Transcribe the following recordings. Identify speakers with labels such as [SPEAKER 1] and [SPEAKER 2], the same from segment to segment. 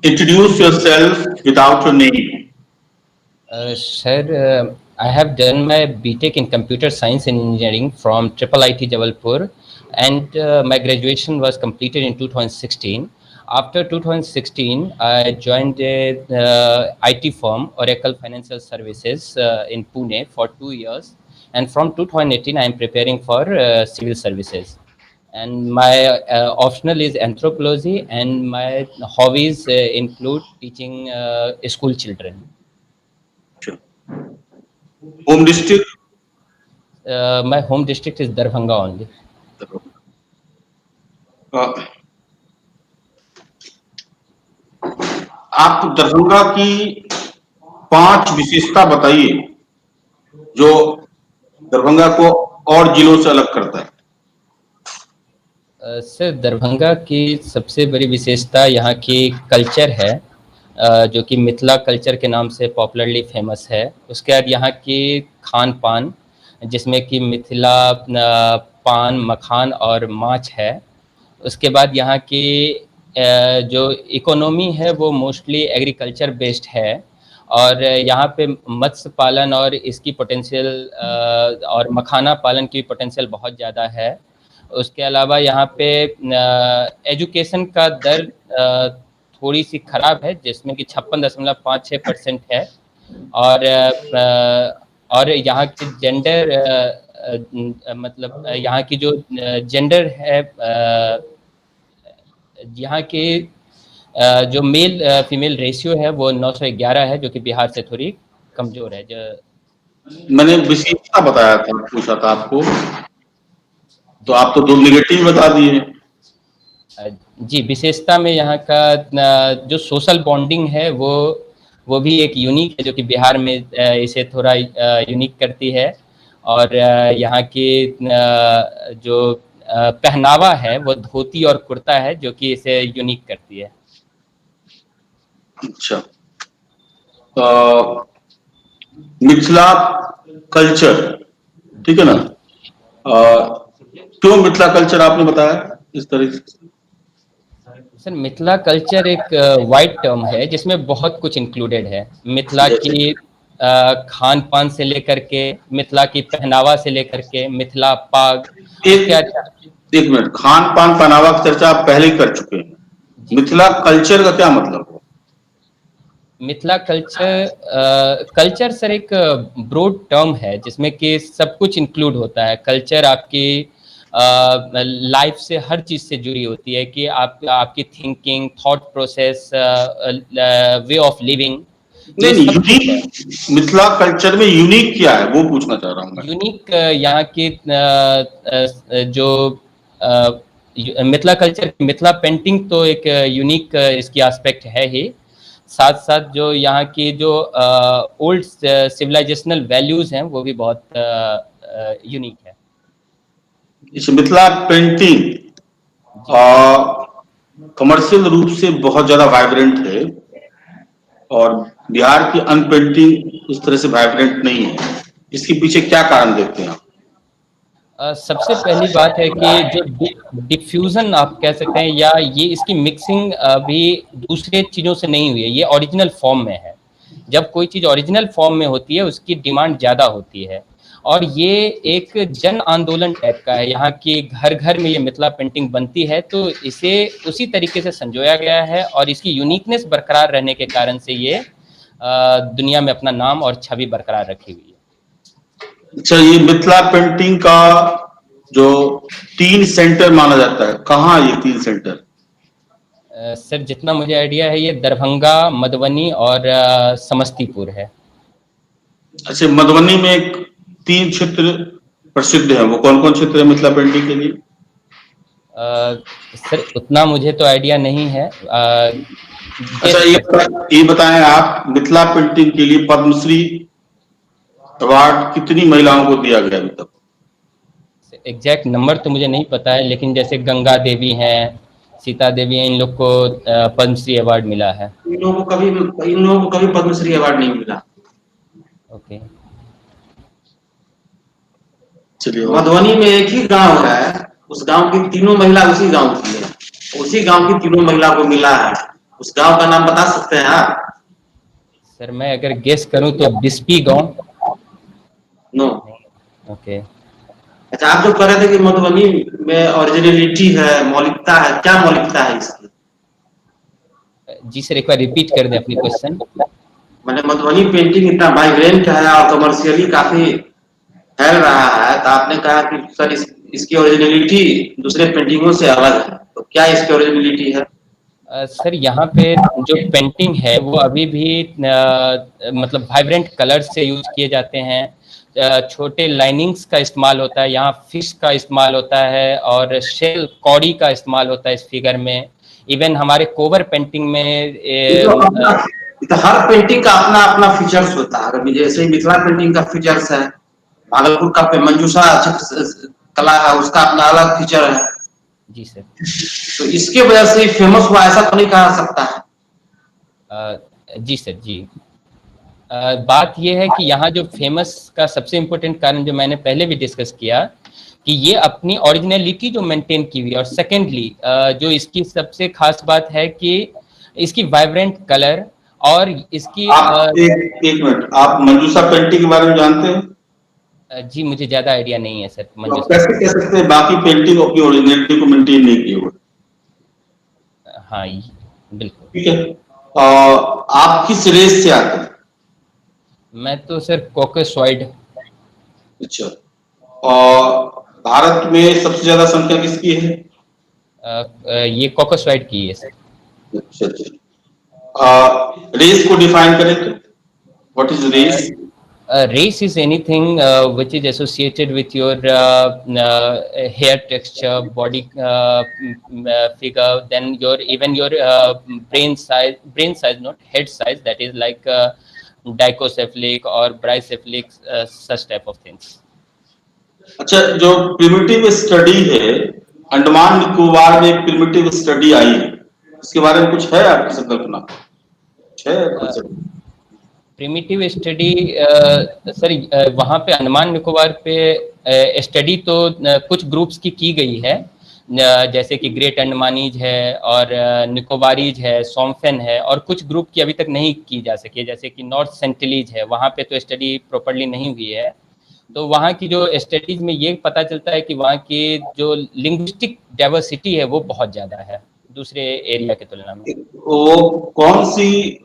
[SPEAKER 1] Introduce yourself without your name.
[SPEAKER 2] Sir, I have done my BTech in Computer Science and Engineering from Triple IT Jabalpur, and my graduation was completed in 2016. After 2016, I joined a IT firm, Oracle Financial Services, in Pune for 2 years, and from 2018, I am preparing for civil services. And my optional is anthropology, and my hobbies include teaching school children.
[SPEAKER 1] Sure. Home district.
[SPEAKER 2] My home district is Darbhanga only.
[SPEAKER 1] Uh, आप दरभंगा की 5 विशेषता बताइए जो दरभंगा को और जिलों से अलग करता है।
[SPEAKER 2] सर, दरभंगा की सबसे बड़ी विशेषता यहाँ की कल्चर है, जो कि मिथिला कल्चर के नाम से पॉपुलरली फेमस है। उसके बाद यहाँ की खान पान, जिसमें कि मिथिला पान, मखान और माछ है। उसके बाद यहाँ की जो इकोनॉमी है वो मोस्टली एग्रीकल्चर बेस्ड है, और यहाँ पे मत्स्य पालन और इसकी पोटेंशियल और मखाना पालन की पोटेंशियल बहुत ज़्यादा है। उसके अलावा यहाँ पे एजुकेशन का दर थोड़ी सी ख़राब है, जिसमें कि 56.56% है। और यहाँ के जेंडर मतलब यहाँ की जो जेंडर है, यहाँ के जो मेल फीमेल रेशियो है वो 911 है, जो कि बिहार से थोड़ी कमज़ोर है।
[SPEAKER 1] मैंने विशेषता बताया था, पूछा था आपको, तो आप तो 2 नेगेटिव बता दिए।
[SPEAKER 2] जी, विशेषता में यहाँ का जो सोशल बॉन्डिंग है वो भी एक यूनिक है, जो कि बिहार में इसे थोड़ा यूनिक करती है। और यहाँ की जो पहनावा है वो धोती और कुर्ता है, जो कि इसे यूनिक करती है।
[SPEAKER 1] अच्छा, मिथिला कल्चर, ठीक है ना? क्यों मिथिला कल्चर आपने बताया इस तरीके से?
[SPEAKER 2] सर, मिथिला कल्चर एक वाइड टर्म है जिसमें बहुत कुछ इंक्लूडेड है। मिथिला की खान पान से लेकर के, मिथिला की पहनावा से लेकर के, मिथिला पाग।
[SPEAKER 1] एक मिनट, खान पान पहनावा की चर्चा आप पहले ही कर चुके हैं। मिथिला कल्चर का क्या मतलब है?
[SPEAKER 2] मिथिला कल्चर सर एक ब्रॉड टर्म है जिसमें कि सब कुछ इंक्लूड होता है। कल्चर आपकी लाइफ से हर चीज़ से जुड़ी होती है, कि आपकी thinking, thought process, way of living.
[SPEAKER 1] नहीं, यूनिक मिथिला कल्चर में यूनिक क्या है वो पूछना चाह रहा हूँ मैं।
[SPEAKER 2] यूनिक यहाँ की जो मिथिला कल्चर, मिथिला पेंटिंग तो एक यूनिक इसकी एस्पेक्ट है ही। साथ साथ जो यहाँ की जो ओल्ड सिविलाइजेशनल वैल्यूज हैं वो भी बहुत यूनिक है।
[SPEAKER 1] इस मिथिला पेंटिंग कमर्शियल रूप से बहुत ज्यादा वाइब्रेंट है, और बिहार की अनपेंटिंग उस तरह से वाइब्रेंट नहीं है। इसके पीछे क्या कारण देखते हैं आप?
[SPEAKER 2] सबसे पहली बात है कि जो डिफ्यूजन आप कह सकते हैं, या ये इसकी मिक्सिंग अभी दूसरे चीज़ों से नहीं हुई है, ये ओरिजिनल फॉर्म में है। जब कोई चीज़ ओरिजिनल फॉर्म में होती है उसकी डिमांड ज़्यादा होती है, और ये एक जन आंदोलन टाइप का है। यहाँ की घर घर में ये मिथिला पेंटिंग बनती है, तो इसे उसी तरीके से संजोया गया है, और इसकी यूनिकनेस बरकरार रहने के कारण से ये दुनिया में अपना नाम और छवि बरकरार रखी हुई है।
[SPEAKER 1] अच्छा, ये मिथिला पेंटिंग का जो 3 सेंटर माना जाता है, कहाँ ये 3 सेंटर?
[SPEAKER 2] सर, जितना मुझे आइडिया है ये दरभंगा, मधुबनी और समस्तीपुर है।
[SPEAKER 1] अच्छा, मधुबनी में एक 3 क्षेत्र प्रसिद्ध है, वो कौन कौन क्षेत्र है मिथिला पेंटिंग के लिए?
[SPEAKER 2] सर, उतना मुझे तो आइडिया नहीं है।
[SPEAKER 1] अच्छा, ये बताएं आप, मिथिला पेंटिंग के लिए पद्मश्री अवार्ड कितनी महिलाओं को दिया गया अभी तक?
[SPEAKER 2] एग्जैक्ट नंबर तो मुझे नहीं पता है, लेकिन जैसे गंगा देवी हैं, सीता देवी हैं, इन लोग को पद्मश्री अवार्ड मिला है।
[SPEAKER 3] इन लोगों को कभी पद्मश्री अवार्ड नहीं मिला।
[SPEAKER 2] ओके,
[SPEAKER 1] चलिए।
[SPEAKER 3] मधुबनी में एक ही गांव है, उस गांव की तीनों महिला उसी गांव की है, उसी गांव की तीनों महिला को मिला है। उस गांव का नाम बता सकते हैं आप?
[SPEAKER 2] सर मैं अगर गेस करूं तो बिस्पी गांव।
[SPEAKER 3] नो।
[SPEAKER 2] ओके।
[SPEAKER 3] अच्छा, आप जो कह रहे थे कि मधुबनी में ओरिजिनलिटी है, मौलिकता है, क्या मौलिकता है इसकी?
[SPEAKER 2] जी सर एक बार रिपीट कर दें अपनी क्वेश्चन।
[SPEAKER 3] मैंने मधुबनी पेंटिंग इतना वाइब्रेंट है और कमर्शियली काफी फैल रहा है, तो आपने कहा कि सर इसकी ओरिजिनलिटी दूसरे पेंटिंगों से अलग है, तो क्या इसकी ओरिजिनलिटी है?
[SPEAKER 2] सर यहाँ पे जो पेंटिंग है वो अभी भी मतलब वाइब्रेंट कलर से यूज किए जाते हैं। छोटे लाइनिंग्स का इस्तेमाल होता है, यहाँ फिश का इस्तेमाल होता है और शेल कौड़ी का इस्तेमाल होता है इस फिगर में। इवन हमारे कोवर पेंटिंग में
[SPEAKER 3] ये तो अपना, ये तो हर पेंटिंग का अपना अपना फीचर्स होता है। अगर जैसे मिथिला पेंटिंग का फीचर्स है, भागलपुर का मंजूषा कला है, उसका अपना अलग फीचर है।
[SPEAKER 2] जी सर।
[SPEAKER 3] तो इसके वजह से फेमस हुआ, ऐसा तो नहीं कहा सकता है।
[SPEAKER 2] जी सर जी। बात यह है कि यहाँ जो फेमस का सबसे इम्पोर्टेंट कारण जो मैंने पहले भी डिस्कस किया कि ये अपनी ओरिजिनलिटी जो मेंटेन की हुई है, और सेकेंडली जो इसकी सबसे खास बात है कि इसकी वाइब्रेंट कलर और इसकी
[SPEAKER 1] आप एक मिनट, आप मंजूषा पेंटिंग के बारे में जानते हैं?
[SPEAKER 2] जी मुझे ज्यादा आइडिया नहीं है सर
[SPEAKER 1] तो आप
[SPEAKER 2] मंजूषा।
[SPEAKER 1] कैसे कह सकते हैं बाकी पेंटिंग अपनी ओरिजिनलिटी को मेंटेन नहीं किए हुए?
[SPEAKER 2] हाँ बिल्कुल।
[SPEAKER 1] ठीक है। आप किस रेस से आते हैं?
[SPEAKER 2] मैं तो सर कॉकसॉइड।
[SPEAKER 1] अच्छा। और भारत में सबसे ज्यादा संख्या किसकी है?
[SPEAKER 2] ये कॉकसॉइड की है सर।
[SPEAKER 1] अच्छा अच्छा। रेस को डिफाइन करें तो what is race?
[SPEAKER 2] Race is anything which is associated with your hair texture, body figure, then your even your brain size, not head size. That is like dichocephalic or bricephalic, such type of things.
[SPEAKER 1] अच्छा, जो primitive study है, अंडमान निकोबार में एक primitive study आई है, इसके बारे में कुछ है आपकी संकल्पना? कुछ है concept?
[SPEAKER 2] प्रिमिटिव स्टडी सर वहाँ पे अंडमान निकोबार पे स्टडी तो कुछ ग्रुप्स की गई है, जैसे कि ग्रेट अंडमानीज है और निकोबारीज है, सोमफेन है, और कुछ ग्रुप की अभी तक नहीं की जा सकी है, जैसे कि नॉर्थ सेंटिलीज है, वहाँ पे तो स्टडी प्रॉपरली नहीं हुई है। तो वहाँ की जो स्टडीज में ये पता चलता है कि वहाँ की जो लिंग्विस्टिक डाइवर्सिटी है वो बहुत ज़्यादा है दूसरे एरिया की तुलना में।
[SPEAKER 1] वो कौन सी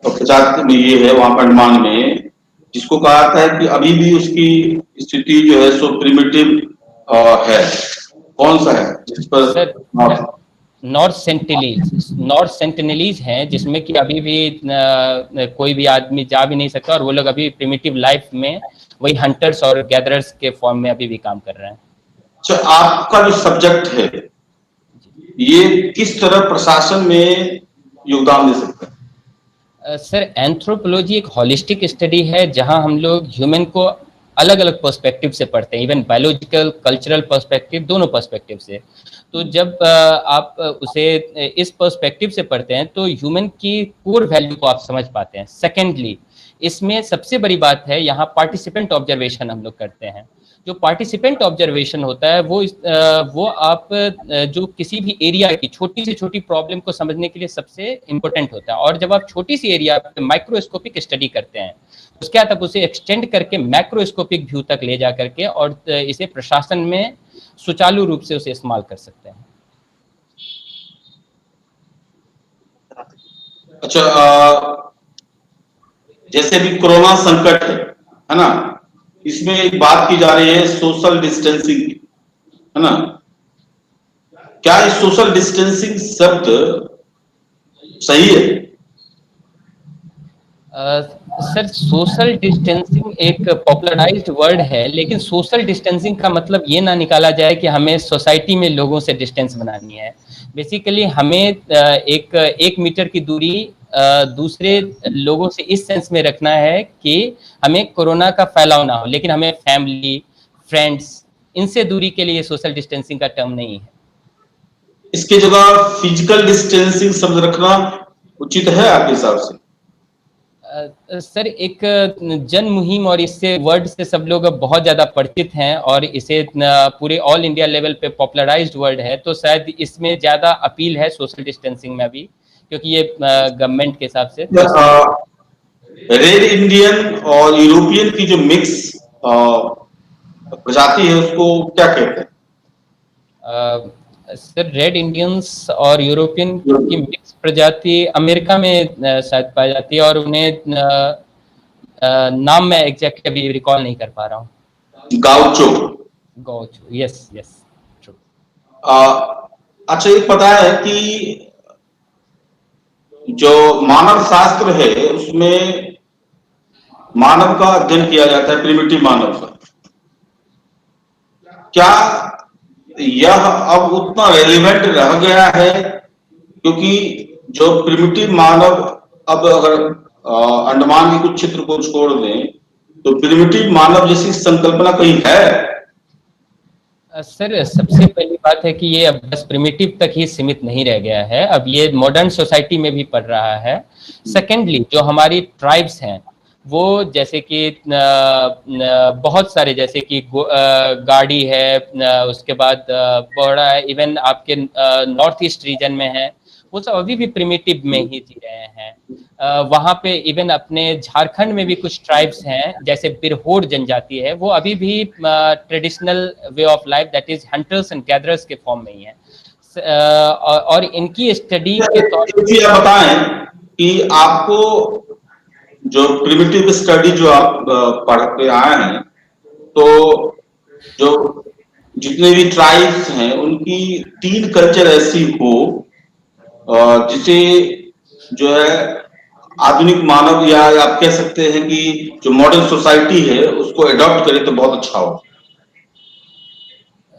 [SPEAKER 1] प्रजाति में ये है वहां पर अंडमान में, जिसको कहा जाता है कि अभी भी उसकी स्थिति जो है सो प्रिमिटिव है? कौन सा है जिस पर?
[SPEAKER 2] सर नॉर्थ सेंटिनलीज हैं, जिसमें कि अभी भी कोई भी आदमी जा भी नहीं सकता, और वो लोग अभी प्रिमिटिव लाइफ में वही हंटर्स और गैदरर्स के फॉर्म में अभी भी काम कर रहे हैं।
[SPEAKER 1] अच्छा, आपका जो सब्जेक्ट है ये किस तरह प्रशासन में योगदान दे सकता है?
[SPEAKER 2] सर एंथ्रोपोलॉजी एक हॉलिस्टिक स्टडी है जहां हम लोग ह्यूमन को अलग अलग पर्सपेक्टिव से पढ़ते हैं, इवन बायोलॉजिकल कल्चरल पर्सपेक्टिव, दोनों पर्सपेक्टिव से। तो जब आप उसे इस पर्सपेक्टिव से पढ़ते हैं तो ह्यूमन की कोर वैल्यू को आप समझ पाते हैं। सेकेंडली इसमें सबसे बड़ी बात है, यहाँ पार्टिसिपेंट ऑब्जर्वेशन हम लोग करते हैं। जो पार्टिसिपेंट ऑब्जर्वेशन होता है वो आप जो किसी भी एरिया की छोटी से छोटी प्रॉब्लम को समझने के लिए सबसे इम्पोर्टेंट होता है। और जब आप छोटी सी एरिया पे माइक्रोस्कोपिक स्टडी करते हैं उसके बाद आप उसे एक्सटेंड करके मैक्रोस्कोपिक व्यू तक ले जा करके और इसे प्रशासन में सुचारू रूप से उसे इस्तेमाल कर सकते हैं।
[SPEAKER 1] अच्छा, जैसे भी कोरोना संकट है ना, इसमें एक बात की जा रही है सोशल डिस्टेंसिंग की, है ना? क्या इस सोशल डिस्टेंसिंग शब्द सही है?
[SPEAKER 2] सर सोशल डिस्टेंसिंग एक पॉपुलराइज्ड वर्ड है, लेकिन सोशल डिस्टेंसिंग का मतलब ये ना निकाला जाए कि हमें सोसाइटी में लोगों से डिस्टेंस बनानी है। बेसिकली हमें एक मीटर की दूरी दूसरे लोगों से इस सेंस में रखना है कि हमें कोरोना का फैलाव ना हो, लेकिन हमें फैमिली फ्रेंड्स इनसे दूरी के लिए सोशल डिस्टेंसिंग का टर्म नहीं है।
[SPEAKER 1] इसके जगह फिजिकल डिस्टेंसिंग शब्द रखना उचित है आपके हिसाब से?
[SPEAKER 2] सर एक जन मुहिम और इससे वर्ड से सब लोग अब बहुत ज़्यादा परिचित हैं और इसे पूरे ऑल इंडिया लेवल पे पॉपुलराइज्ड वर्ड है, तो शायद इसमें ज़्यादा अपील है सोशल डिस्टेंसिंग में भी, क्योंकि ये गवर्नमेंट के हिसाब से तो
[SPEAKER 1] रेड इंडियन और यूरोपियन की जो मिक्स प्रजाति है उसको क्या कहते हैं?
[SPEAKER 2] सर रेड इंडियंस और यूरोपियन की मिक्स प्रजाति अमेरिका में शायद पाई जाती है, और उन्हें नाम मैं एग्जैक्ट अभी रिकॉल नहीं कर पा रहा हूँ।
[SPEAKER 1] गाउचो।
[SPEAKER 2] गाउचो, यस यस ट्रू।
[SPEAKER 1] अच्छा, ये पता है कि जो मानव शास्त्र है उसमें मानव का अध्ययन किया जाता है, प्रिमिटिव मानव का। क्या यह अब उतना रेलिवेंट रह गया है? क्योंकि जो प्रिमिटिव मानव, अब अगर अंडमान के कुछ क्षेत्र को छोड़ दें तो प्रिमिटिव मानव जैसी संकल्पना कहीं है?
[SPEAKER 2] सर सबसे पहली बात है कि ये अब बस प्रिमिटिव तक ही सीमित नहीं रह गया है, अब ये मॉडर्न सोसाइटी में भी पड़ रहा है। सेकेंडली जो हमारी ट्राइब्स हैं वो जैसे कि बहुत सारे, जैसे कि गाड़ी है, उसके बाद बड़ा है, इवन आपके नॉर्थ ईस्ट रीजन में है, वो सब अभी भी प्रिमिटिव में ही जी रहे हैं। वहाँ पे इवन अपने झारखंड में भी कुछ ट्राइब्स हैं, जैसे बिरहोर जनजाति है, वो अभी भी traditional way of life that is hunters and gatherers के फॉर्म में ही है। और इनकी स्टडी के तौर
[SPEAKER 1] पर बताएं कि आपको जो प्रिमिटिव स्टडी जो आप पढ़ते आए हैं, तो जो जितने भी ट्राइब्स हैं उनकी तीन कल्चर ऐसी हो जिसे जो है आधुनिक मानव, या आप कह सकते हैं कि जो मॉडर्न सोसाइटी है उसको अडॉप्ट करे तो बहुत अच्छा हो।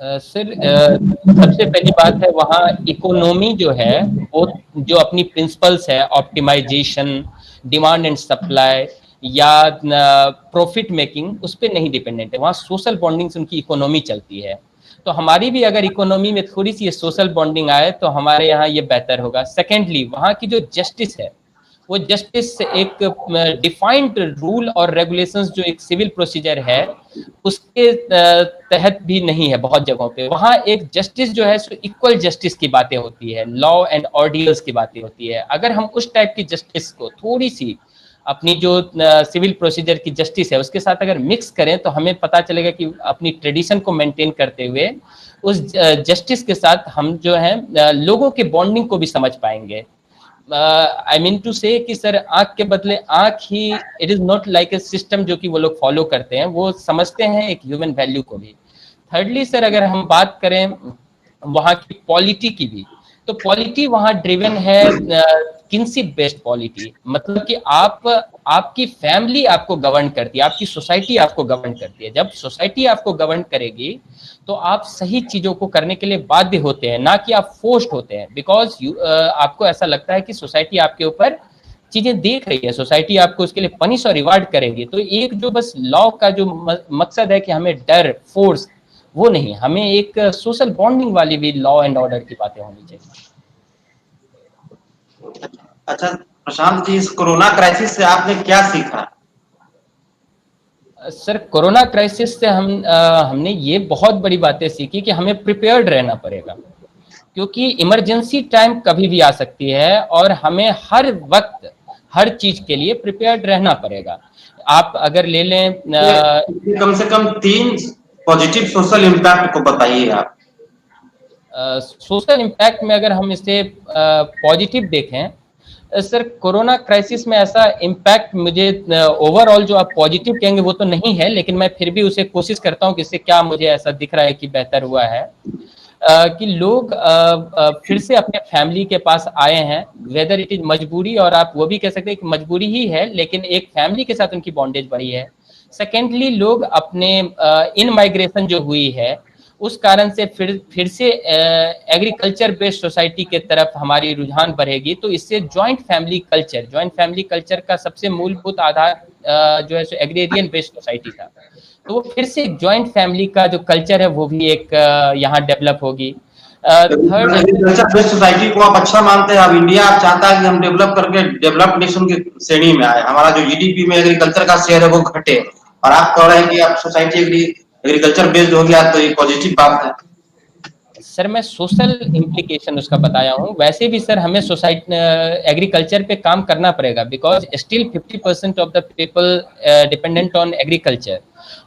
[SPEAKER 2] सर सबसे पहली बात है वहाँ इकोनॉमी जो है वो जो अपनी प्रिंसिपल्स है, ऑप्टिमाइजेशन, डिमांड एंड सप्लाई या प्रॉफिट मेकिंग, उस पर नहीं डिपेंडेंट है। वहाँ सोशल बॉन्डिंग से उनकी इकोनॉमी चलती है। तो हमारी भी अगर इकोनॉमी में थोड़ी सी सोशल बॉन्डिंग आए तो हमारे यहाँ ये बेहतर होगा। सेकेंडली वहाँ की जो जस्टिस है वो जस्टिस एक डिफाइंड रूल और रेगुलेशंस जो एक सिविल प्रोसीजर है उसके तहत भी नहीं है बहुत जगहों पे। वहाँ एक जस्टिस जो है सो इक्वल जस्टिस की बातें होती है, लॉ एंड ऑर्डर्स की बातें होती है। अगर हम उस टाइप की जस्टिस को थोड़ी सी अपनी जो सिविल प्रोसीजर की जस्टिस है उसके साथ अगर मिक्स करें तो हमें पता चलेगा कि अपनी ट्रेडिशन को मेंटेन करते हुए उस जस्टिस के साथ हम जो है लोगों के बॉन्डिंग को भी समझ पाएंगे। आई मीन टू से कि सर आंख के बदले आंख ही, it is not like a system जो कि वो लोग फॉलो करते हैं, वो समझते हैं एक ह्यूमन वैल्यू को भी। थर्डली सर अगर हम बात करें वहाँ की पॉलिटी की भी, तो पॉलिटी वहाँ ड्रिवन है किनशिप बेस्ड पॉलिटी, मतलब कि आपकी फैमिली आपको गवर्न करती है, आपकी सोसाइटी आपको गवर्न करती है। जब सोसाइटी आपको गवर्न करेगी तो आप सही चीजों को करने के लिए बाध्य होते हैं, ना कि आप फोर्स्ड होते हैं। बिकॉज आपको ऐसा लगता है कि सोसाइटी आपके ऊपर चीजें देख रही है, सोसाइटी आपको उसके लिए पनिश और रिवार्ड करेगी। तो एक जो बस लॉ का जो मकसद है कि हमें डर, फोर्स, वो नहीं, हमें एक सोशल बॉन्डिंग वाली भी लॉ एंड ऑर्डर की बातें होनी चाहिए।
[SPEAKER 3] अच्छा प्रशांत जी, इस कोरोना क्राइसिस से आपने क्या सीखा?
[SPEAKER 2] सर कोरोना क्राइसिस से हमने ये बहुत बड़ी बातें सीखी कि हमें प्रिपेयर्ड रहना पड़ेगा, क्योंकि इमरजेंसी टाइम कभी भी आ सकती है और हमें हर वक्त हर चीज के लिए प्रिपेयर्ड रहना पड़ेगा। आप अगर ले लें
[SPEAKER 3] कम से कम 3 पॉजिटिव सोशल इम्पैक्ट को बताइए आप।
[SPEAKER 2] सोशल इम्पैक्ट में अगर हम इसे पॉजिटिव देखें सर, कोरोना क्राइसिस में ऐसा इम्पैक्ट मुझे ओवरऑल जो आप पॉजिटिव कहेंगे वो तो नहीं है, लेकिन मैं फिर भी उसे कोशिश करता हूँ कि इससे क्या मुझे ऐसा दिख रहा है कि बेहतर हुआ है कि लोग फिर से अपने फैमिली के पास आए हैं, वेदर इट इज मजबूरी, और आप वो भी कह सकते हैं कि मजबूरी ही है, लेकिन एक फैमिली के साथ उनकी बॉन्डेज बढ़ी है। सेकेंडली लोग अपने इन माइग्रेशन जो हुई है उस कारण से फिर से एग्रीकल्चर बेस्ड सोसाइटी के तरफ हमारी रुझान बढ़ेगी। तो इससे जॉइंट फैमिली कल्चर का सबसे मूलभूत आधार जो है सो एग्रेरियन बेस्ड सोसाइटी था, तो वो फिर से एक जॉइंट फैमिली का जो कल्चर है वो भी एक यहाँ डेवलप होगी। थर्ड
[SPEAKER 3] एग्रीकल्चर बेस्ड सोसाइटी को आप अच्छा मानते हैं? अब इंडिया आप चाहता है कि हम डेवलप करके डेवलप्ड नेशन की श्रेणी में आए, हमारा जो जीडीपी में एग्रीकल्चर का शेयर है वो घटे, और आप कह रहे हैं कि आप सोसाइटी एग्रीकल्चर बेस्ड हो गया तो ये पॉजिटिव बात है।
[SPEAKER 2] सर मैं सोशल इम्प्लीकेशन उसका बताया हूँ। वैसे भी सर हमें सोसाइटी एग्रीकल्चर पे काम करना पड़ेगा, because still 50% of the people dependent on agriculture,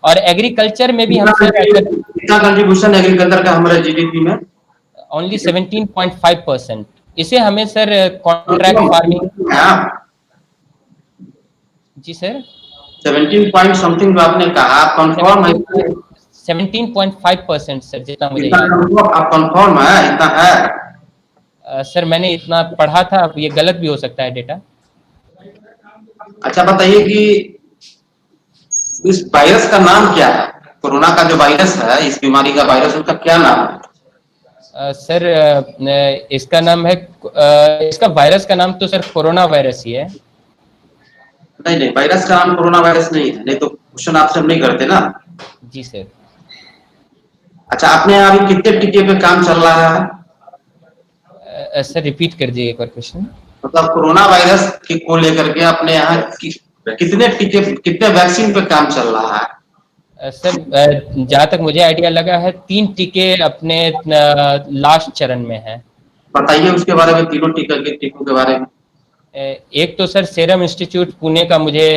[SPEAKER 2] और एग्रीकल्चर में भी हम सर
[SPEAKER 3] कितना कंट्रीब्यूशन एग्रीकल्चर का हमारे जीडीपी में?
[SPEAKER 2] ओनली 17.5%। इसे हमें सर कॉन्ट्रैक्ट फार्मिंग। जी सर
[SPEAKER 3] 17 पॉइंट समथिंग जो आपने कहा, आप कंफर्म है?
[SPEAKER 2] 17.5% सर, जितना मुझे
[SPEAKER 3] इतना
[SPEAKER 2] याद है।
[SPEAKER 3] कंफर्म, आप कंफर्म है इतना है?
[SPEAKER 2] सर मैंने इतना पढ़ा था, अब ये गलत भी हो सकता है डेटा।
[SPEAKER 3] अच्छा बताइए कि इस वायरस का नाम क्या है? कोरोना का जो वायरस है, इस बीमारी का वायरस, उसका क्या नाम है?
[SPEAKER 2] सर इसका नाम है इसका वायरस का नाम तो सर कोरोना वायरस ही है।
[SPEAKER 3] नहीं नहीं, वायरस का नाम कोरोना वायरस नहीं है, नहीं तो क्वेश्चन आपसे हम नहीं करते ना।
[SPEAKER 2] जी सर।
[SPEAKER 3] अच्छा, आपने अभी कितने टीके पे काम चल रहा है?
[SPEAKER 2] सर रिपीट कर दीजिए एक बार क्वेश्चन।
[SPEAKER 3] मतलब कोरोना वायरस को लेकर के अपने यहाँ कितने टीके, कितने वैक्सीन पे काम चल रहा है?
[SPEAKER 2] सर जहाँ तक मुझे आइडिया लगा है 3 टीके अपने लास्ट चरण में है।
[SPEAKER 3] बताइए उसके बारे में, तीनों टीकों के बारे में।
[SPEAKER 2] एक तो सर सीरम इंस्टीट्यूट पुणे का मुझे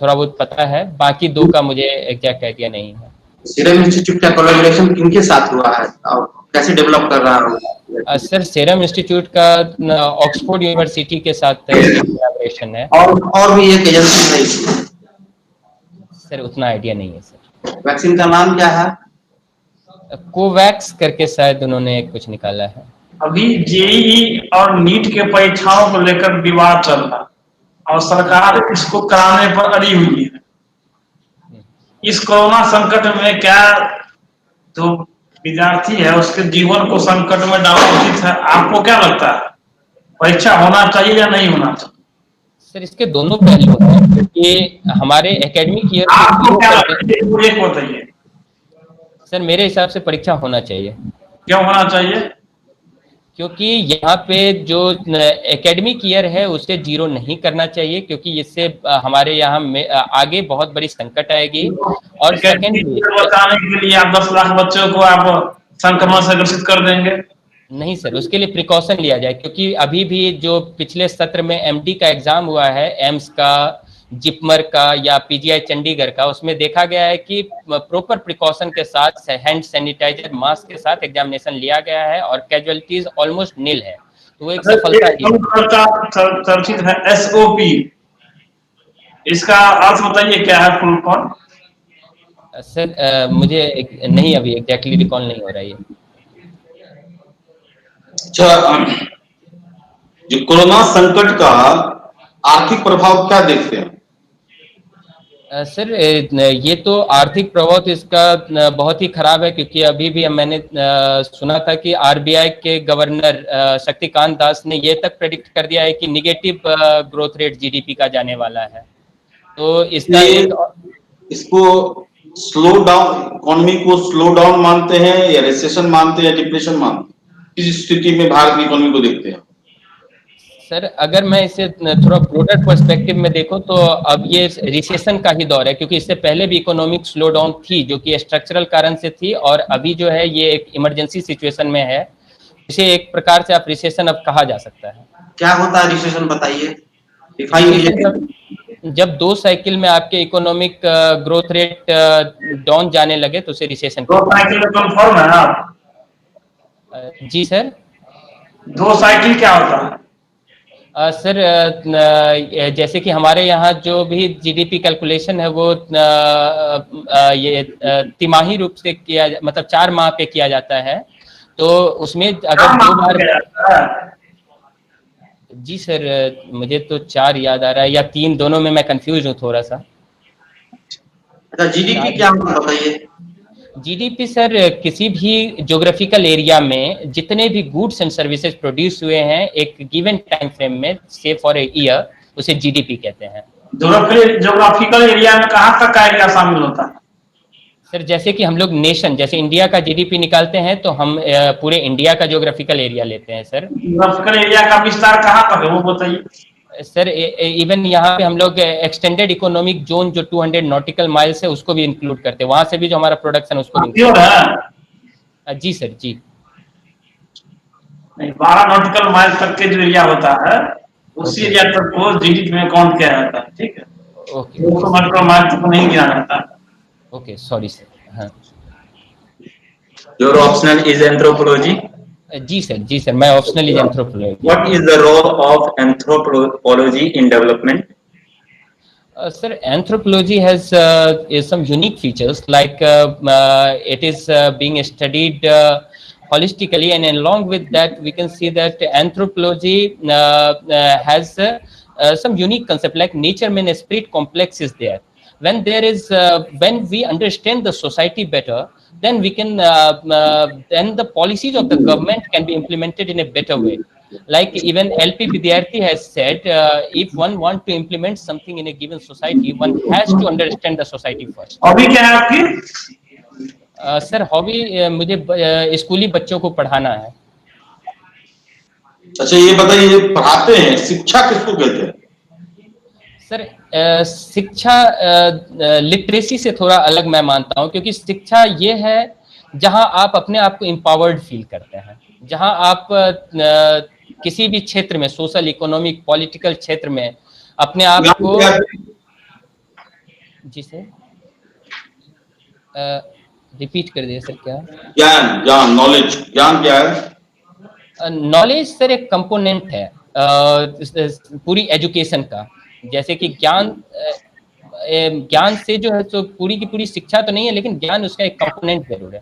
[SPEAKER 2] थोड़ा बहुत पता है, बाकी 2 का मुझे एग्जैक्ट आइडिया नहीं है।
[SPEAKER 3] सीरम इंस्टीट्यूट का कोलैबोरेशन किनके साथ हुआ है और कैसे डेवलप कर रहा है?
[SPEAKER 2] सर सीरम इंस्टीट्यूट का ऑक्सफोर्ड यूनिवर्सिटी के साथ एक कोलैबोरेशन है।
[SPEAKER 3] और भी एक एजेंसी है इसमें?
[SPEAKER 2] सर उतना आइडिया नहीं है सर।
[SPEAKER 3] वैक्सीन का नाम क्या है?
[SPEAKER 2] कोवैक्स करके शायद उन्होंने कुछ निकाला है।
[SPEAKER 4] अभी जेईई और नीट के परीक्षाओं को लेकर विवाद चल रहा है और सरकार इसको कराने पर अड़ी हुई है। इस कोरोना संकट में क्या जो विद्यार्थी है उसके जीवन को संकट में डालना उचित है? आपको क्या लगता है, परीक्षा होना चाहिए या नहीं होना चाहिए?
[SPEAKER 2] सर इसके दोनों पहलू हैं, क्योंकि हमारे एकेडमिक ईयर
[SPEAKER 4] आपको क्या लगता है, मुझे बताइए।
[SPEAKER 2] सर मेरे हिसाब से परीक्षा होना चाहिए।
[SPEAKER 4] क्यों होना चाहिए?
[SPEAKER 2] क्योंकि यहाँ पे जो एकेडमिक ईयर है उसे 0 नहीं करना चाहिए, क्योंकि इससे हमारे यहाँ में आगे बहुत बड़ी संकट आएगी। और सेकेंडली
[SPEAKER 4] बचाने के लिए आप 10 लाख बच्चों को आप संक्रमण से ग्रसित कर देंगे?
[SPEAKER 2] नहीं सर, उसके लिए प्रिकॉशन लिया जाए, क्योंकि अभी भी जो पिछले सत्र में एमडी का एग्जाम हुआ है, एम्स का, जिपमर का या पीजीआई चंडीगढ़ का, उसमें देखा गया है कि प्रॉपर प्रिकॉशन के साथ हैंड सैनिटाइजर मास्क के साथ एग्जामिनेशन लिया गया है और कैजुअलिटीज ऑलमोस्ट नील है। तो वो एक सफलता ही
[SPEAKER 4] चर्चित है एसओपी, इसका अर्थ बताइए क्या है, फुल फॉर्म?
[SPEAKER 2] सर मुझे नहीं अभी एग्जैक्टली रिकॉल नहीं हो रहा है।
[SPEAKER 1] अच्छा, जो कोरोना संकट का आर्थिक प्रभाव क्या देखते हैं?
[SPEAKER 2] सर ये तो आर्थिक प्रभाव तो इसका बहुत ही खराब है, क्योंकि अभी भी मैंने सुना था कि आरबीआई के गवर्नर शक्तिकांत दास ने ये तक प्रेडिक्ट कर दिया है कि निगेटिव ग्रोथ रेट जीडीपी का जाने वाला है। तो इसका
[SPEAKER 1] इसको स्लो डाउन, इकोनॉमी को स्लो डाउन मानते हैं या रिसेशन मानते हैं या डिप्रेशन मानते हैं? किस स्थिति में भारत की इकोनॉमी को देखते हैं?
[SPEAKER 2] सर अगर मैं इसे थोड़ा ब्रॉडर पर्सपेक्टिव में देखूं तो अब ये रिसेशन का ही दौर है, क्योंकि इससे पहले भी इकोनॉमिक स्लो डाउन थी जो कि स्ट्रक्चरल कारण से थी, और अभी जो है ये एक इमरजेंसी सिचुएशन में है। इसे एक प्रकार से आप रिसेशन अब कहा जा सकता है।
[SPEAKER 3] क्या होता है रिसेशन, बताइए, डिफाइन।
[SPEAKER 2] जब 2 साइकिल में आपके इकोनॉमिक ग्रोथ रेट डाउन जाने लगे तो उसे रिसेशन।
[SPEAKER 4] 2 साइकिल कंफर्म है आप?
[SPEAKER 2] जी सर।
[SPEAKER 4] 2 साइकिल क्या होता है?
[SPEAKER 2] सर जैसे कि हमारे यहाँ जो भी जीडीपी कैलकुलेशन है वो ये तिमाही रूप से किया, मतलब 4 माह पे किया जाता है। तो उसमें अगर 2 बार, जी सर मुझे तो 4 याद आ रहा है या 3, दोनों में मैं कंफ्यूज हूँ थोड़ा सा।
[SPEAKER 3] अच्छा, जीडीपी क्या होता है बताइए?
[SPEAKER 2] जीडीपी सर किसी भी ज्योग्राफिकल एरिया में जितने भी गुड्स एंड सर्विसेज प्रोड्यूस हुए हैं एक गिवन टाइम फ्रेम में, से फॉर ए ईयर, उसे जीडीपी कहते हैं।
[SPEAKER 4] ज्योग्राफिकल एरिया में कहाँ तक का एरिया शामिल होता है?
[SPEAKER 2] सर जैसे कि हम लोग नेशन, जैसे इंडिया का जीडीपी निकालते हैं तो हम पूरे इंडिया का ज्योग्राफिकल एरिया लेते हैं सर।
[SPEAKER 4] ज्योग्राफिकल एरिया का विस्तार कहाँ तक है वो बताइए।
[SPEAKER 2] सर इवन यहाँ पे हम लोग एक्सटेंडेड इकोनॉमिक जोन जो 200 नॉटिकल माइल्स है उसको भी इंक्लूड करते हैं, वहां से भी जो हमारा प्रोडक्शन उसको भी
[SPEAKER 4] प्योर है।
[SPEAKER 2] जी सर जी।
[SPEAKER 4] 12 नॉटिकल माइल तक के जो एरिया होता है उसी
[SPEAKER 2] Okay.
[SPEAKER 4] एरिया तक को जीडीपी में काउंट किया जाता है, ठीक है।
[SPEAKER 2] ओके
[SPEAKER 4] 200 नॉटिकल माइल तक नहीं गिना जाता।
[SPEAKER 2] Okay sorry sir. हाँ
[SPEAKER 5] Your optional is anthropology.
[SPEAKER 2] जी सर मैं optional is anthropology.
[SPEAKER 5] What is the role of anthropology in development?
[SPEAKER 2] Sir, anthropology has is some unique features like it is being studied holistically, and along with that, we can see that anthropology has some unique concept like nature man spirit complex is there. When there is when we understand the society better, then we can then the policies of the government can be implemented in a better way. Like even LP Vidyarthi has said, if one want to implement something in a given society, one has to understand the society first.
[SPEAKER 4] Hobby क्या है आपकी?
[SPEAKER 2] Sir hobby मुझे स्कूली बच्चों को पढ़ाना है।
[SPEAKER 1] अच्छा ये बताइए, पढ़ाते हैं, शिक्षा किसको कहते हैं?
[SPEAKER 2] सर शिक्षा लिटरेसी से थोड़ा अलग मैं मानता हूं, क्योंकि शिक्षा ये है जहां आप अपने आप को एम्पावर्ड फील करते हैं, जहां आप किसी भी क्षेत्र में, सोशल इकोनॉमिक पॉलिटिकल क्षेत्र में अपने आप को। जी सर रिपीट कर दिए सर क्या?
[SPEAKER 1] ज्ञान, ज्ञान, नॉलेज, ज्ञान क्या है?
[SPEAKER 2] नॉलेज सर एक कंपोनेंट है पूरी एजुकेशन का। जैसे कि ज्ञान से जो है तो पूरी की पूरी शिक्षा तो नहीं है, लेकिन ज्ञान उसका एक कंपोनेंट जरूर है।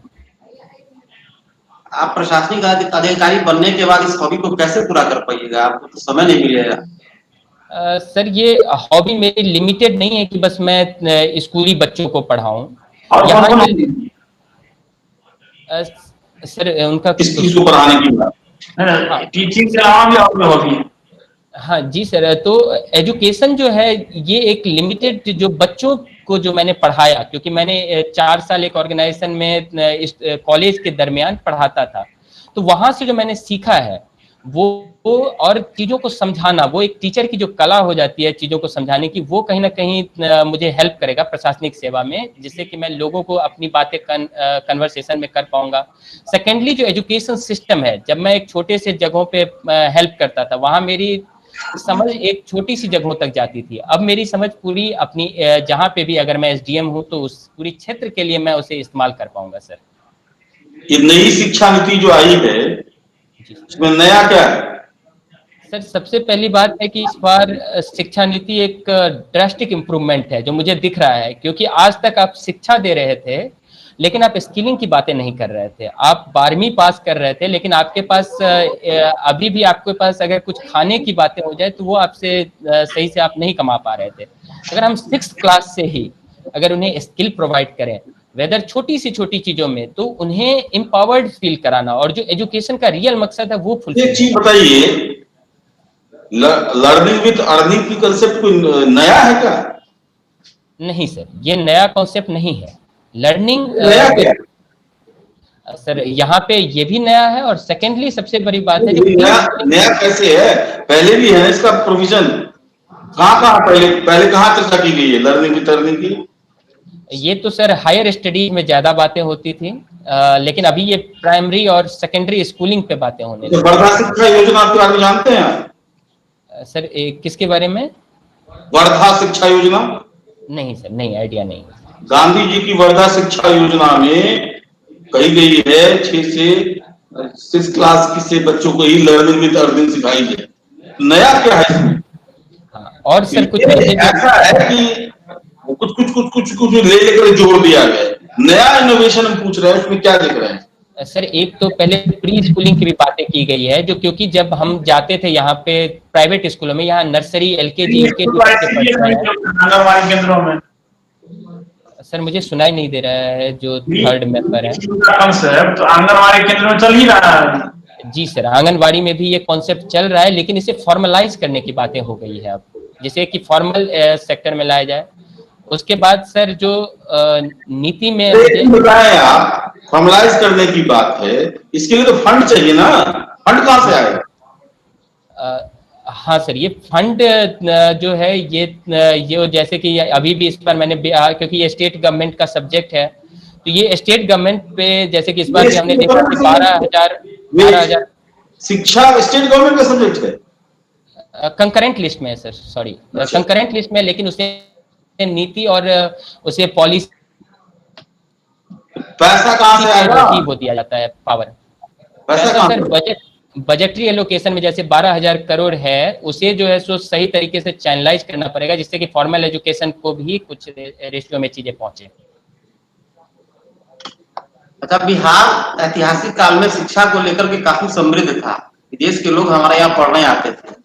[SPEAKER 3] आप प्रशासनिक अधिकारी बनने के बाद इस हॉबी को कैसे पूरा कर पाइएगा? आपको तो समय नहीं मिलेगा।
[SPEAKER 2] सर ये हॉबी मेरी लिमिटेड नहीं है कि बस मैं स्कूली बच्चों को पढ़ाऊं।
[SPEAKER 4] यहाँ
[SPEAKER 2] सर उनका
[SPEAKER 1] किस चीज को पढ़ाने की बात?
[SPEAKER 4] टीचिंग के अलावा भी और हॉबी है।
[SPEAKER 2] हाँ जी सर, तो एजुकेशन जो है ये एक लिमिटेड जो बच्चों को जो मैंने पढ़ाया, क्योंकि मैंने 4 साल एक ऑर्गेनाइजेशन में कॉलेज के दरमियान पढ़ाता था, तो वहां से जो मैंने सीखा है वो और चीजों को समझाना, वो एक टीचर की जो कला हो जाती है चीजों को समझाने की, वो कहीं ना कहीं मुझे हेल्प करेगा प्रशासनिक सेवा में, जिससे कि मैं लोगों को अपनी बातें कन्वर्सेशन में कर पाऊंगा। सेकेंडली जो एजुकेशन सिस्टम है, जब मैं एक छोटे से जगहों पे हेल्प करता था, वहां मेरी समझ एक छोटी सी जगहों तक जाती थी। अब मेरी समझ पूरी अपनी जहां पे भी अगर मैं एसडीएम हूं तो उस पूरी क्षेत्र के लिए मैं उसे इस्तेमाल कर पाऊंगा सर।
[SPEAKER 1] ये नई शिक्षा नीति जो आई है इसमें नया क्या है?
[SPEAKER 2] सर सबसे पहली बात है कि इस बार शिक्षा नीति एक ड्रास्टिक इम्प्रूवमेंट है जो मुझे दिख रहा है, क्योंकि आज तक आप शिक्षा दे रहे थे लेकिन आप स्किलिंग की बातें नहीं कर रहे थे। आप 12वीं पास कर रहे थे लेकिन आपके पास अभी भी आपके पास अगर कुछ खाने की बातें हो जाए तो वो आपसे सही से आप नहीं कमा पा रहे थे। अगर हम 6th क्लास से ही अगर उन्हें स्किल प्रोवाइड करें, वेदर छोटी सी छोटी चीजों में, तो उन्हें एम्पावर्ड फील कराना, और जो एजुकेशन का रियल मकसद है वो फुलफिल।
[SPEAKER 1] एक चीज बताइए, लर्निंग विद अर्निंग की कंसेप्ट कोई नया है क्या?
[SPEAKER 2] नहीं सर, ये नया कॉन्सेप्ट नहीं है। लर्निंग
[SPEAKER 1] नया क्या?
[SPEAKER 2] सर यहाँ पे ये भी नया है, और सेकेंडली सबसे बड़ी बात है जो
[SPEAKER 1] नया कैसे है? पहले भी है इसका प्रोविजन। कहाँ पहले कहाँ चर्चा की गई है लर्निंग विद अर्निंग की?
[SPEAKER 2] ये तो सर हायर स्टडीज में ज्यादा बातें होती थी, लेकिन अभी ये प्राइमरी और सेकेंडरी स्कूलिंग पे बातें होने लगी।
[SPEAKER 1] वर्धा शिक्षा योजना आपके बारे में जानते हैं
[SPEAKER 2] सर किसके बारे में?
[SPEAKER 1] वर्धा शिक्षा योजना?
[SPEAKER 2] नहीं सर, नहीं, आइडिया नहीं।
[SPEAKER 1] गांधी जी की वर्धा शिक्षा योजना में कही गई है 6 से 6 क्लास की से बच्चों को ही लर्निंग विद अर्निंग सिखाई जाए। नया क्या है इसमें?
[SPEAKER 2] हाँ, और सर कुछ
[SPEAKER 1] ऐसा है कि कुछ ले लेकर जोड़ दिया गया। नया इनोवेशन हम पूछ रहे हैं, उसमें क्या देख रहे हैं?
[SPEAKER 2] सर एक तो पहले प्री स्कूलिंग की भी बातें की गई है, जो क्योंकि जब हम जाते थे यहाँ पे प्राइवेट स्कूलों में, यहाँ नर्सरी एलकेजी
[SPEAKER 4] आंगनबाड़ी केंद्रों में।
[SPEAKER 2] सर मुझे सुनाई नहीं दे रहा है जो थर्ड मेंबर है।
[SPEAKER 4] कॉन्सेप्ट आंगनबाड़ी केंद्र में चल ही रहा है।
[SPEAKER 2] जी सर, आंगनबाड़ी में भी ये कॉन्सेप्ट चल रहा है, लेकिन इसे फॉर्मलाइज करने की बातें हो गई है अब, जैसे कि फॉर्मल सेक्टर में लाया जाए। उसके बाद सर जो नीति में
[SPEAKER 1] ये बताएं आप, फॉर्मलाइज करने की बात है, इसके लिए तो फंड चाहिए ना, फंड कहाँ से आएगा?
[SPEAKER 2] हाँ सर, ये फंड जो है ये जैसे कि अभी भी इस पर मैंने क्योंकि ये स्टेट गवर्नमेंट का सब्जेक्ट है, तो ये स्टेट गवर्नमेंट पे जैसे कि इस बार भी हमने देखा कि 12,000
[SPEAKER 1] शिक्षा स्टेट गवर्नमेंट का सब्जेक्ट है,
[SPEAKER 2] कंकरेंट लिस्ट में है सर, सॉरी कंकरेंट लिस्ट में, लेकिन उसे नीति और उसे पॉलिसी
[SPEAKER 1] पैसा कहाँ से आएगा?
[SPEAKER 2] वो दिया जाता है पावर।
[SPEAKER 1] पैसा
[SPEAKER 2] सर बजटरी एलोकेशन में जैसे 12,000 करोड़ है, उसे जो है सो सही तरीके से चैनलाइज करना पड़ेगा, जिससे कि फॉर्मल एजुकेशन को भी कुछ रेशियो में चीजें पहुंचे।
[SPEAKER 3] अच्छा, बिहार ऐतिहासिक काल में शिक्षा को लेकर के काफी समृद्ध था, विदेश के लोग हमारे यहाँ पढ़ने आते थे,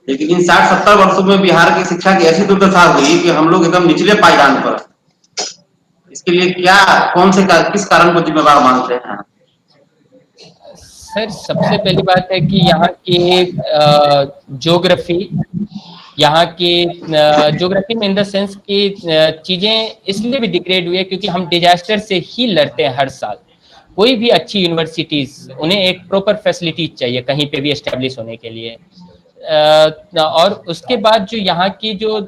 [SPEAKER 3] लेकिन इन 60-70 वर्षों में बिहार की शिक्षा की ऐसी दुर्दशा हुई कि हम लोग एकदम निचले पायदान पर। इसके लिए किस कारण को जिम्मेवार मानते हैं?
[SPEAKER 2] सर सबसे पहली बात है कि यहाँ की ज्योग्राफी, यहाँ की ज्योग्राफी में इन द सेंस कि चीजें इसलिए भी डिग्रेड हुई है क्योंकि हम डिजास्टर से ही लड़ते हैं हर साल। कोई भी अच्छी यूनिवर्सिटीज, उन्हें एक प्रॉपर फैसिलिटीज चाहिए कहीं पे भी एस्टेब्लिश होने के लिए, और उसके बाद जो यहाँ की जो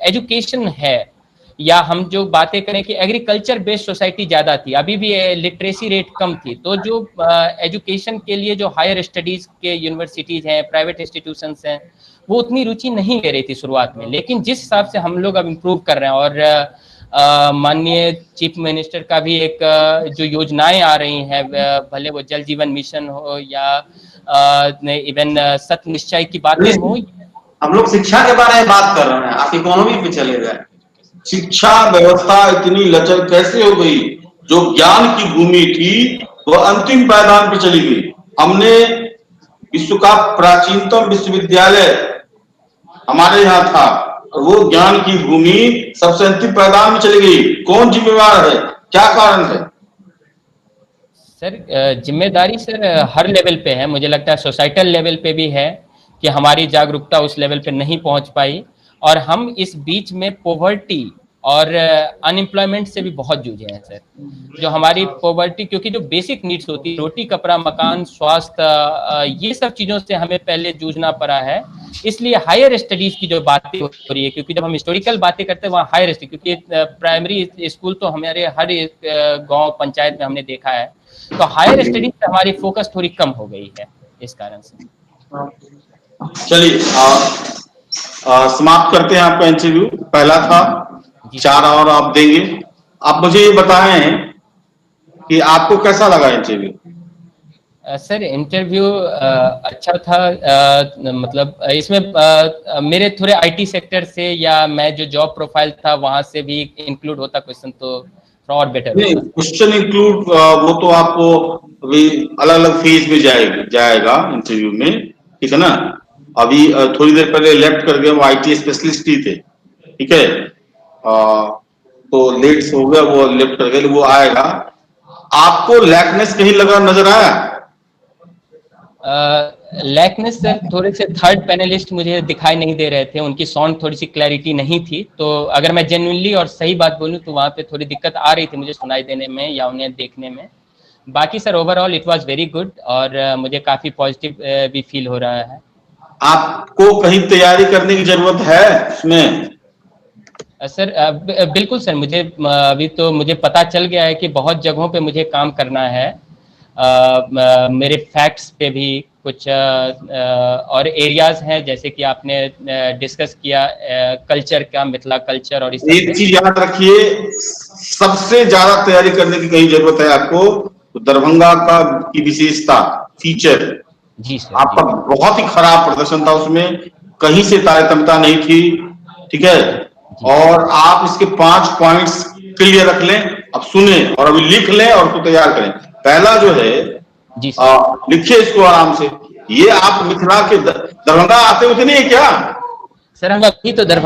[SPEAKER 2] एजुकेशन है, या हम जो बातें करें कि एग्रीकल्चर बेस्ड सोसाइटी ज्यादा थी, अभी भी लिटरेसी रेट कम थी, तो जो एजुकेशन के लिए जो हायर स्टडीज के यूनिवर्सिटीज हैं, प्राइवेट इंस्टीट्यूशंस हैं, वो उतनी रुचि नहीं ले रही थी शुरुआत में। लेकिन जिस हिसाब से हम लोग अब इम्प्रूव कर रहे हैं, और माननीय चीफ मिनिस्टर का भी एक जो योजनाएं आ रही हैं, भले वो जल जीवन मिशन हो या इवन सत्य निश्चय की बातें हो।
[SPEAKER 1] हम लोग शिक्षा के बारे में बात कर रहे हैं, आप इकोनॉमी पे चले गए। शिक्षा व्यवस्था इतनी लचर कैसे हो गई? जो ज्ञान की भूमि थी वो अंतिम पायदान पे चली गई। हमने विश्व का प्राचीनतम विश्वविद्यालय हमारे यहाँ था, और वो ज्ञान की भूमि सबसे अंतिम पायदान में चली गई। कौन जिम्मेवार है? क्या कारण है?
[SPEAKER 2] सर जिम्मेदारी सर हर लेवल पे है, मुझे लगता है सोसाइटल लेवल पे भी है कि हमारी जागरूकता उस लेवल पे नहीं पहुंच पाई, और हम इस बीच में पॉवर्टी और अनएम्प्लॉयमेंट से भी बहुत जूझे हैं सर। जो हमारी पॉवर्टी, क्योंकि जो बेसिक नीड्स होती है, रोटी कपड़ा मकान स्वास्थ्य, ये सब चीज़ों से हमें पहले जूझना पड़ा है। इसलिए हायर स्टडीज़ की जो बातें हो रही है, क्योंकि जब हम हिस्टोरिकल बातें करते हैं वहाँ हायर स्टडी, क्योंकि प्राइमरी स्कूल तो हमारे हर एक गाँव पंचायत में हमने देखा है, तो हायर स्टडीज पे हमारी फोकस थोड़ी कम हो गई है इस कारण से।
[SPEAKER 1] चलिए समाप्त करते हैं आपका इंटरव्यू। पहला था, 4 और आप देंगे। आप मुझे ये बताएं कि आपको कैसा लगा इंटरव्यू?
[SPEAKER 2] सर इंटरव्यू अच्छा था, मतलब इसमें मेरे थोड़े आईटी सेक्टर से या मैं जो जॉब प्रोफाइल था वहां से भी इंक्लूड होता क्वेश्चन तो और बेटर।
[SPEAKER 1] नहीं, क्वेश्चन इंक्लूड वो तो आपको अभी अलग अलग फेज में जाएगा इंटरव्यू में, ठीक है ना। अभी थोड़ी देर पहले लेफ्ट कर गए, वो आईटी स्पेशलिस्ट ही थे, ठीक है। तो लेट हो गया, वो लेफ्ट कर गए, वो आएगा। आपको लैकनेस कहीं लगा नजर आया?
[SPEAKER 2] लैकनेस सर थोड़े से थर्ड पैनलिस्ट मुझे दिखाई नहीं दे रहे थे, उनकी साउंड थोड़ी सी क्लैरिटी नहीं थी, तो अगर मैं जेन्युइनली और सही बात बोलूं तो वहाँ पे थोड़ी दिक्कत आ रही थी मुझे सुनाई देने में या उन्हें देखने में। बाकी sir overall it was very good, और मुझे काफी पॉजिटिव भी फील हो रहा है।
[SPEAKER 1] आपको कहीं तैयारी करने की जरूरत है इसमें?
[SPEAKER 2] सर बिल्कुल सर, मुझे अभी तो मुझे पता चल गया है कि बहुत जगहों पे मुझे काम करना है। मेरे फैक्ट्स पे भी कुछ और एरियाज हैं, जैसे कि आपने डिस्कस किया कल्चर का, मिथिला कल्चर, और
[SPEAKER 1] एक चीज याद रखिए, सबसे ज्यादा तैयारी करने की कहीं जरूरत है आपको तो दरभंगा का की विशेषता फीचर।
[SPEAKER 2] जी सर,
[SPEAKER 1] आपका बहुत ही खराब प्रदर्शन था उसमें, कहीं से तारतम्यता नहीं थी, ठीक है। और आप इसके 5 पॉइंट्स क्लियर रख लें, अब सुने और अभी लिख लें और उसको तैयार करें। पहला जो है लिखिए इसको आराम से। ये आप मिथिला के दरभंगा आते हुए नहीं है क्या?
[SPEAKER 2] सर हम अभी तो दरभंगा